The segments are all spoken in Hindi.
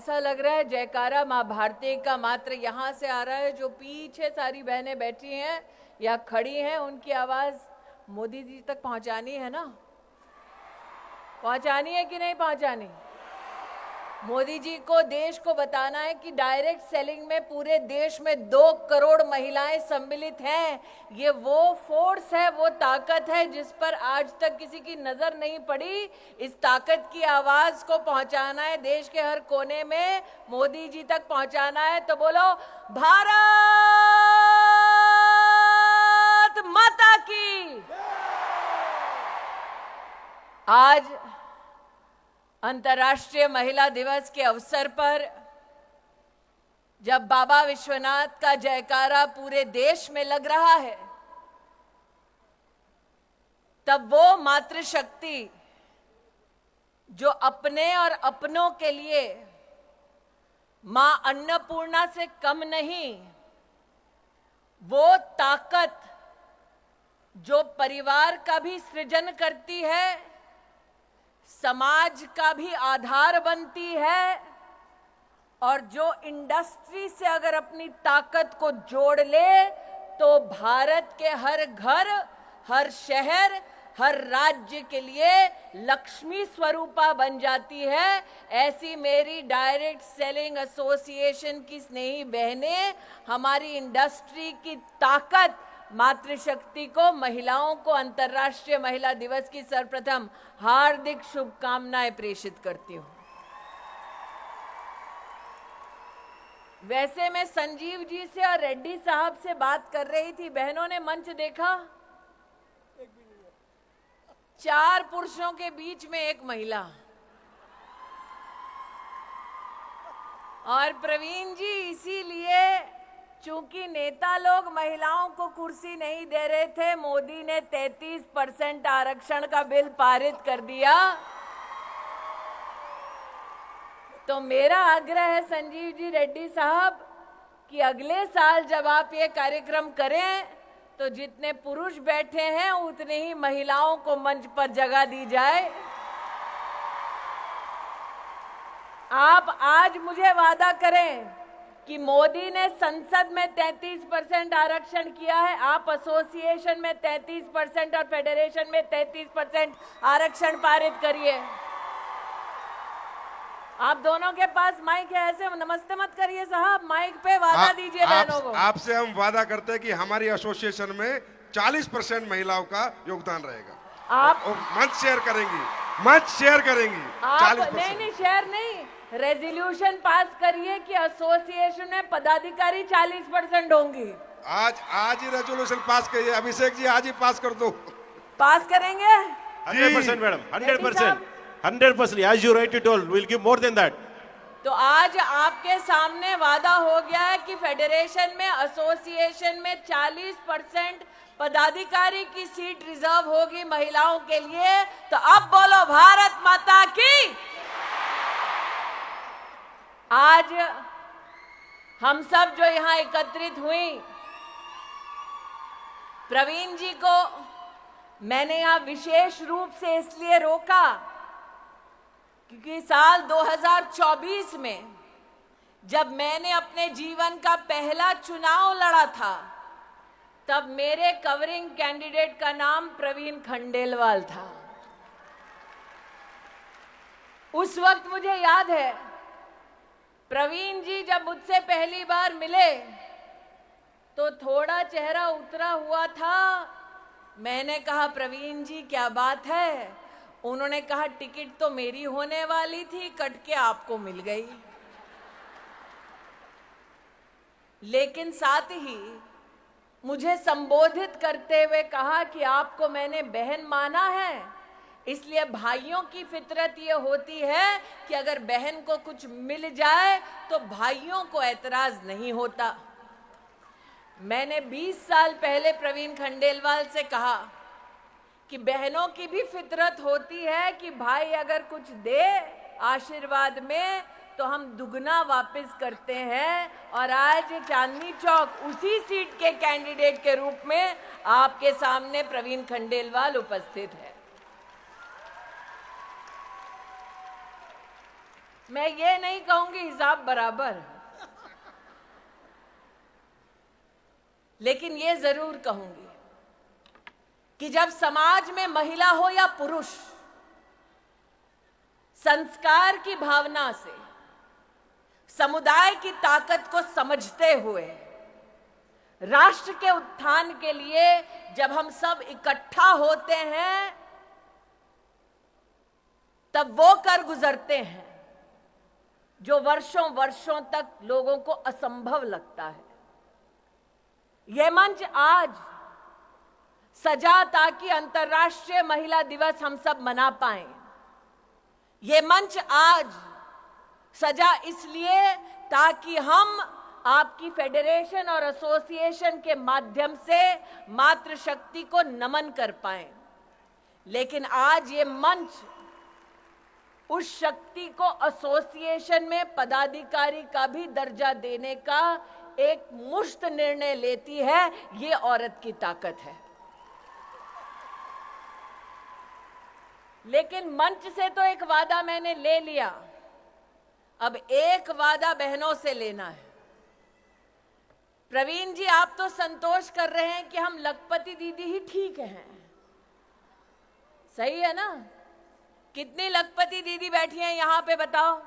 ऐसा लग रहा है जयकारा माँ भारती का मात्र यहाँ से आ रहा है। जो पीछे सारी बहनें बैठी हैं या खड़ी हैं, उनकी आवाज मोदी जी तक पहुंचानी है ना? पहुंचानी है कि नहीं पहुंचानी? मोदी जी को देश को बताना है कि डायरेक्ट सेलिंग में पूरे देश में 2 करोड़ महिलाएं सम्मिलित हैं। ये वो फोर्स है, वो ताकत है जिस पर आज तक किसी की नजर नहीं पड़ी। इस ताकत की आवाज को पहुंचाना है देश के हर कोने में, मोदी जी तक पहुंचाना है। तो बोलो भारत माता की। आज अंतर्राष्ट्रीय महिला दिवस के अवसर पर जब बाबा विश्वनाथ का जयकारा पूरे देश में लग रहा है, तब वो मातृशक्ति जो अपने और अपनों के लिए मां अन्नपूर्णा से कम नहीं, वो ताकत जो परिवार का भी सृजन करती है, समाज का भी आधार बनती है, और जो इंडस्ट्री से अगर अपनी ताकत को जोड़ ले तो भारत के हर घर, हर शहर, हर राज्य के लिए लक्ष्मी स्वरूपा बन जाती है। ऐसी मेरी डायरेक्ट सेलिंग एसोसिएशन की स्नेही बहनें हमारी इंडस्ट्री की ताकत, मातृशक्ति को, महिलाओं को अंतर्राष्ट्रीय महिला दिवस की सर्वप्रथम हार्दिक शुभकामनाएं प्रेषित करती हूं। वैसे मैं संजीव जी से और रेड्डी साहब से बात कर रही थी, बहनों ने मंच देखा? 4 पुरुषों के बीच में 1 महिला। और प्रवीण जी, इसीलिए चूंकि नेता लोग महिलाओं को कुर्सी नहीं दे रहे थे, मोदी ने 33% आरक्षण का बिल पारित कर दिया। तो मेरा आग्रह है संजीव जी, रेड्डी साहब, कि अगले साल जब आप ये कार्यक्रम करें तो जितने पुरुष बैठे हैं उतने ही महिलाओं को मंच पर जगह दी जाए। आप आज मुझे वादा करें कि मोदी ने संसद में 33% आरक्षण किया है, आप एसोसिएशन में 33% और फेडरेशन में 33% आरक्षण पारित करिए। आप दोनों के पास माइक है, ऐसे नमस्ते मत करिए साहब, माइक पे वादा दीजिए बहनों को। आपसे हम वादा करते हैं कि हमारी एसोसिएशन में 40% महिलाओं का योगदान रहेगा। आप मंच शेयर करेंगी, मंच शेयर करेंगी। आप 40%। नहीं, शेयर नहीं, रेजोल्यूशन पास करिए कि एसोसिएशन में पदाधिकारी 40% होंगी। आज ही रेजोल्यूशन पास करिए। अभिषेक जी, आज ही पास कर दो। पास करेंगे 100% madam, 100%, 100%. As you rightly told, we'll give more than that. तो आज आपके सामने वादा हो गया है कि फेडरेशन में, एसोसिएशन में 40% पदाधिकारी की सीट रिजर्व होगी महिलाओं के लिए। तो अब बोलो भारत माता की। आज हम सब जो यहां एकत्रित हुई, प्रवीण जी को मैंने यहां विशेष रूप से इसलिए रोका क्योंकि साल 2024 में जब मैंने अपने जीवन का पहला चुनाव लड़ा था, तब मेरे कवरिंग कैंडिडेट का नाम प्रवीण खंडेलवाल था। उस वक्त मुझे याद है, प्रवीण जी जब मुझसे पहली बार मिले तो थोड़ा चेहरा उतरा हुआ था। मैंने कहा, प्रवीण जी क्या बात है? उन्होंने कहा, टिकट तो मेरी होने वाली थी, कट के आपको मिल गई। लेकिन साथ ही मुझे संबोधित करते हुए कहा कि आपको मैंने बहन माना है, इसलिए भाइयों की फितरत ये होती है कि अगर बहन को कुछ मिल जाए तो भाइयों को ऐतराज नहीं होता। मैंने 20 साल पहले प्रवीण खंडेलवाल से कहा कि बहनों की भी फितरत होती है कि भाई अगर कुछ दे आशीर्वाद में तो हम दुगना वापस करते हैं। और आज चांदनी चौक उसी सीट के कैंडिडेट के रूप में आपके सामने प्रवीण खंडेलवाल उपस्थित है। मैं ये नहीं कहूंगी हिसाब बराबर, लेकिन ये जरूर कहूंगी कि जब समाज में महिला हो या पुरुष संस्कार की भावना से समुदाय की ताकत को समझते हुए राष्ट्र के उत्थान के लिए जब हम सब इकट्ठा होते हैं, तब वो कर गुजरते हैं जो वर्षों वर्षों तक लोगों को असंभव लगता है। यह मंच आज सजा ताकि अंतर्राष्ट्रीय महिला दिवस हम सब मना पाएं। ये मंच आज सजा इसलिए ताकि हम आपकी फेडरेशन और एसोसिएशन के माध्यम से मातृशक्ति को नमन कर पाएं। लेकिन आज ये मंच उस शक्ति को एसोसिएशन में पदाधिकारी का भी दर्जा देने का एक मुश्त निर्णय लेती है। ये औरत की ताकत है। लेकिन मंच से तो एक वादा मैंने ले लिया, अब एक वादा बहनों से लेना है। प्रवीण जी, आप तो संतोष कर रहे हैं कि हम लखपति दीदी ही ठीक हैं, सही है ना? कितनी लखपति दीदी बैठी हैं यहां पे बताओ?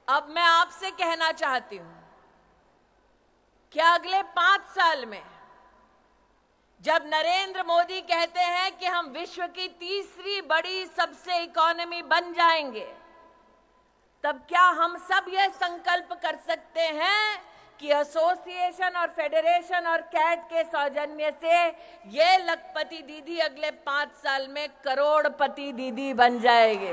अब मैं आपसे कहना चाहती हूं कि अगले 5 साल में जब नरेंद्र मोदी कहते हैं कि हम विश्व की तीसरी बड़ी सबसे इकोनॉमी बन जाएंगे, तब क्या हम सब यह संकल्प कर सकते हैं कि एसोसिएशन और फेडरेशन और कैट के सौजन्य से ये लखपति दीदी अगले 5 साल में करोड़पति दीदी बन जाएंगे?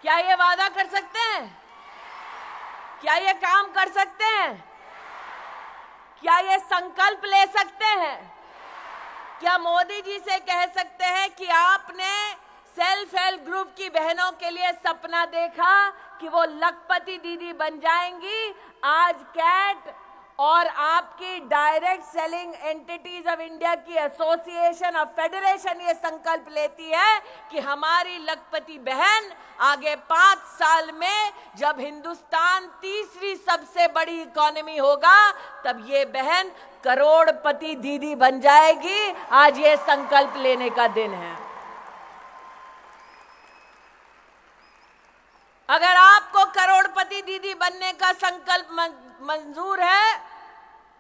क्या ये वादा कर सकते हैं? क्या ये काम कर सकते हैं? क्या ये संकल्प ले सकते हैं? क्या मोदी जी से कह सकते हैं कि आपने सेल्फ हेल्प ग्रुप की बहनों के लिए सपना देखा कि वो लखपति दीदी बन जाएंगी? आज कैट और आपकी direct selling entities of India की एसोसिएशन और फेडरेशन ये संकल्प लेती है कि हमारी लखपति बहन आगे 5 साल में जब हिंदुस्तान तीसरी सबसे बड़ी इकोनॉमी होगा, तब ये बहन करोड़पति दीदी बन जाएगी। आज ये संकल्प लेने का दिन है। अगर आपको करोड़पति दीदी बनने का संकल्प मंजूर है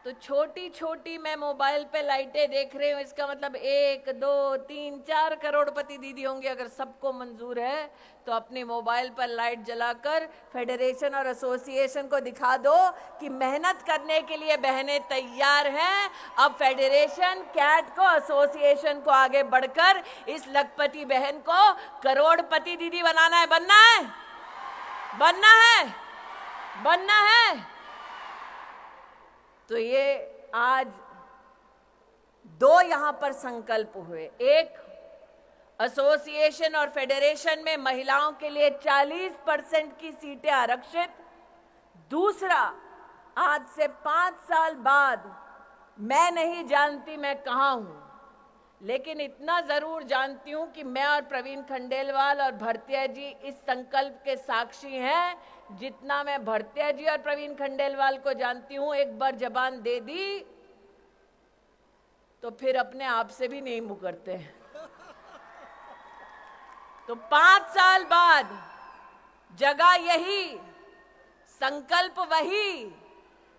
तो छोटी छोटी मैं मोबाइल पे लाइटें देख रही हूं, इसका मतलब 1, 2, 3, 4 करोड़पति दीदी होंगे। अगर सबको मंजूर है तो अपने मोबाइल पर लाइट जलाकर फेडरेशन और एसोसिएशन को दिखा दो कि मेहनत करने के लिए बहनें तैयार हैं। अब फेडरेशन, कैट को, एसोसिएशन को आगे बढ़कर इस लखपति बहन को करोड़पति दीदी बनाना है। बनना है, बनना है, बनना है। तो ये आज 2 यहां पर संकल्प हुए। एक, एसोसिएशन और फेडरेशन में महिलाओं के लिए 40% की सीटें आरक्षित। दूसरा, आज से 5 साल बाद मैं नहीं जानती मैं कहां हूं, लेकिन इतना जरूर जानती हूं कि मैं और प्रवीण खंडेलवाल और भरतिया जी इस संकल्प के साक्षी हैं। जितना मैं भरतिया जी और प्रवीण खंडेलवाल को जानती हूं, एक बार जबान दे दी तो फिर अपने आप से भी नहीं मुकरते। तो 5 साल बाद जगह यही, संकल्प वही,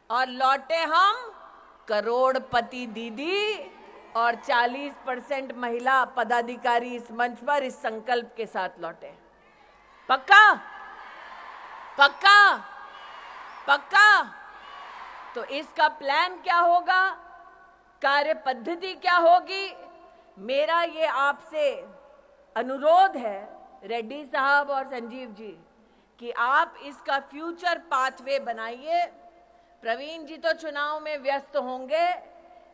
और लौटे हम करोड़पति दीदी और 40% महिला पदाधिकारी इस मंच पर इस संकल्प के साथ लौटे। पक्का? पक्का? पक्का? तो इसका प्लान क्या होगा, कार्य पद्धति क्या होगी? मेरा ये आपसे अनुरोध है रेड्डी साहब और संजीव जी कि आप इसका फ्यूचर पाथवे बनाइए। प्रवीण जी तो चुनाव में व्यस्त होंगे,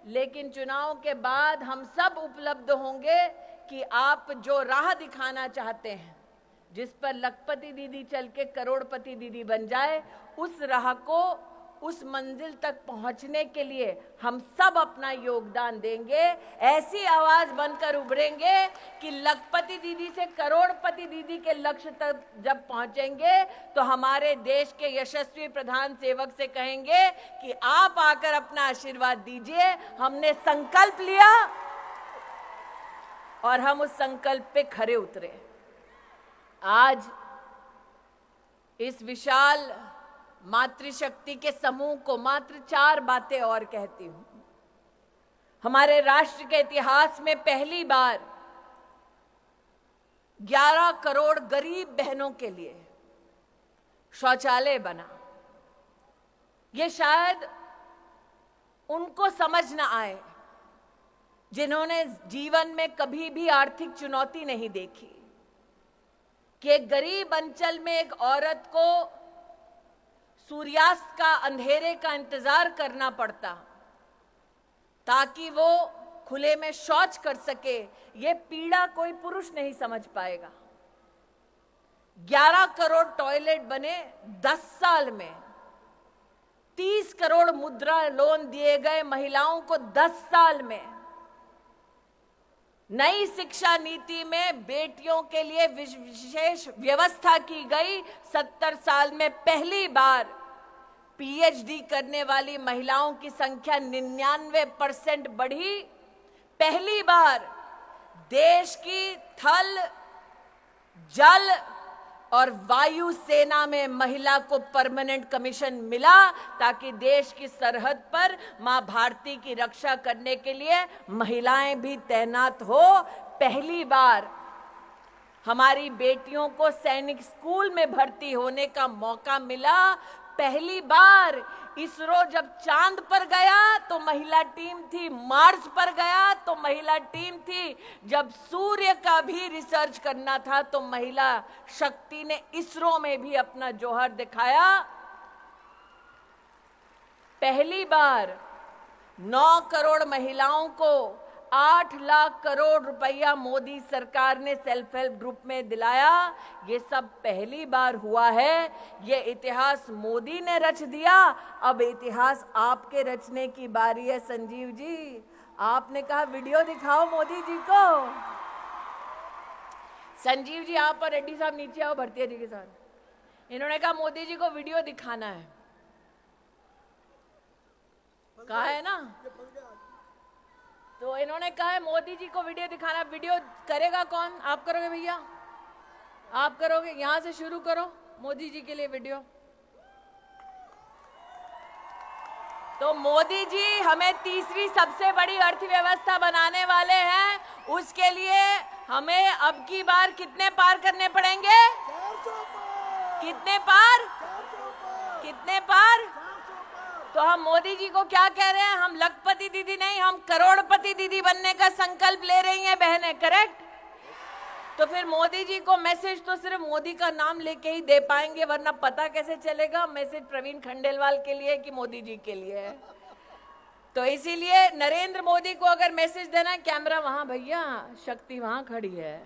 लेकिन चुनाव के बाद हम सब उपलब्ध होंगे कि आप जो राह दिखाना चाहते हैं, जिस पर लखपति दीदी चल के करोड़पति दीदी बन जाए, उस राह को उस मंजिल तक पहुंचने के लिए हम सब अपना योगदान देंगे। ऐसी आवाज बनकर उभरेंगे कि लखपति दीदी से करोड़पति दीदी के लक्ष्य तक जब पहुंचेंगे तो हमारे देश के यशस्वी प्रधान सेवक से कहेंगे कि आप आकर अपना आशीर्वाद दीजिए। हमने संकल्प लिया और हम उस संकल्प पे खरे उतरे। आज इस विशाल मातृशक्ति के समूह को मात्र 4 बातें और कहती हूं। हमारे राष्ट्र के इतिहास में पहली बार 11 करोड़ गरीब बहनों के लिए शौचालय बना। ये शायद उनको समझ ना आए जिन्होंने जीवन में कभी भी आर्थिक चुनौती नहीं देखी कि एक गरीब अंचल में एक औरत को सूर्यास्त का अंधेरे का इंतजार करना पड़ता ताकि वो खुले में शौच कर सके। ये पीड़ा कोई पुरुष नहीं समझ पाएगा। 11 करोड़ टॉयलेट बने 10 साल में। 30 करोड़ मुद्रा लोन दिए गए महिलाओं को 10 साल में। नई शिक्षा नीति में बेटियों के लिए विशेष व्यवस्था की गई। 70 साल में पहली बार पीएचडी करने वाली महिलाओं की संख्या 99% बढ़ी। पहली बार देश की थल, जल और वायु सेना में महिला को परमानेंट कमीशन मिला ताकि देश की सरहद पर मां भारती की रक्षा करने के लिए महिलाएं भी तैनात हो। पहली बार हमारी बेटियों को सैनिक स्कूल में भर्ती होने का मौका मिला। पहली बार इसरो जब चांद पर गया तो महिला टीम थी, मार्स पर गया तो महिला टीम थी, जब सूर्य का भी रिसर्च करना था तो महिला शक्ति ने इसरो में भी अपना जौहर दिखाया। पहली बार 9 करोड़ महिलाओं को 8 लाख करोड़ रुपया मोदी सरकार ने सेल्फ हेल्प ग्रुप में दिलाया। ये सब पहली बार हुआ है। ये इतिहास मोदी ने रच दिया। अब इतिहास आपके रचने की बारी है। संजीव जी, आपने कहा वीडियो दिखाओ मोदी जी को। संजीव जी आप और रेड्डी साहब नीचे आओ भरतिया जी के साथ। इन्होंने कहा मोदी जी को वीडियो दिखाना है। कहा है ना, तो इन्होंने कहा है मोदी जी को वीडियो दिखाना। वीडियो करेगा कौन? आप करोगे भैया? आप करोगे? यहां से शुरू करो मोदी जी के लिए वीडियो। तो मोदी जी हमें तीसरी सबसे बड़ी अर्थव्यवस्था बनाने वाले हैं। उसके लिए हमें अब की बार कितने पार करने पड़ेंगे? कितने पार? कितने पार? तो हम मोदी जी को क्या कह रहे हैं? हम लखपति दीदी नहीं, हम करोड़पति दीदी बनने का संकल्प ले रही हैं बहनें। करेक्ट? तो फिर मोदी जी को मैसेज तो सिर्फ मोदी का नाम लेके ही दे पाएंगे, वरना पता कैसे चलेगा मैसेज प्रवीण खंडेलवाल के लिए कि मोदी जी के लिए है। तो इसीलिए नरेंद्र मोदी को अगर मैसेज देना है, कैमरा वहां भैया, शक्ति वहां खड़ी है।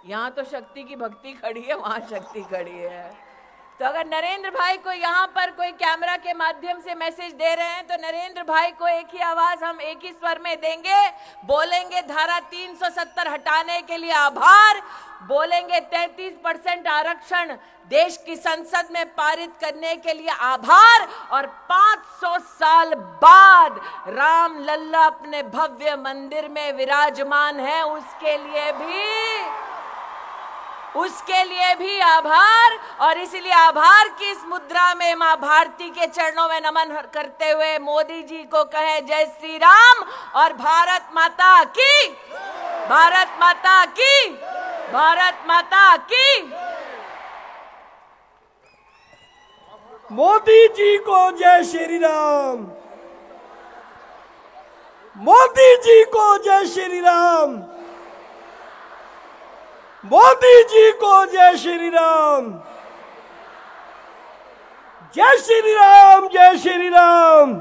यहाँ तो शक्ति की भक्ति खड़ी है, वहां शक्ति खड़ी है। तो अगर नरेंद्र भाई को यहाँ पर कोई कैमरा के माध्यम से मैसेज दे रहे हैं तो नरेंद्र भाई को एक ही आवाज हम एक ही स्वर में देंगे। बोलेंगे धारा 370 हटाने के लिए आभार, बोलेंगे 33% आरक्षण देश की संसद में पारित करने के लिए आभार, और 500 साल बाद राम लल्ला अपने भव्य मंदिर में विराजमान है उसके लिए भी आभार। और इसलिए आभार की इस मुद्रा में मां भारती के चरणों में नमन करते हुए मोदी जी को कहें जय श्री राम और भारत माता की, भारत माता की, भारत माता की। मोदी जी को जय श्री राम, मोदी जी को जय श्री राम, मोदी जी को जय श्री राम, जय श्री राम, जय श्री राम।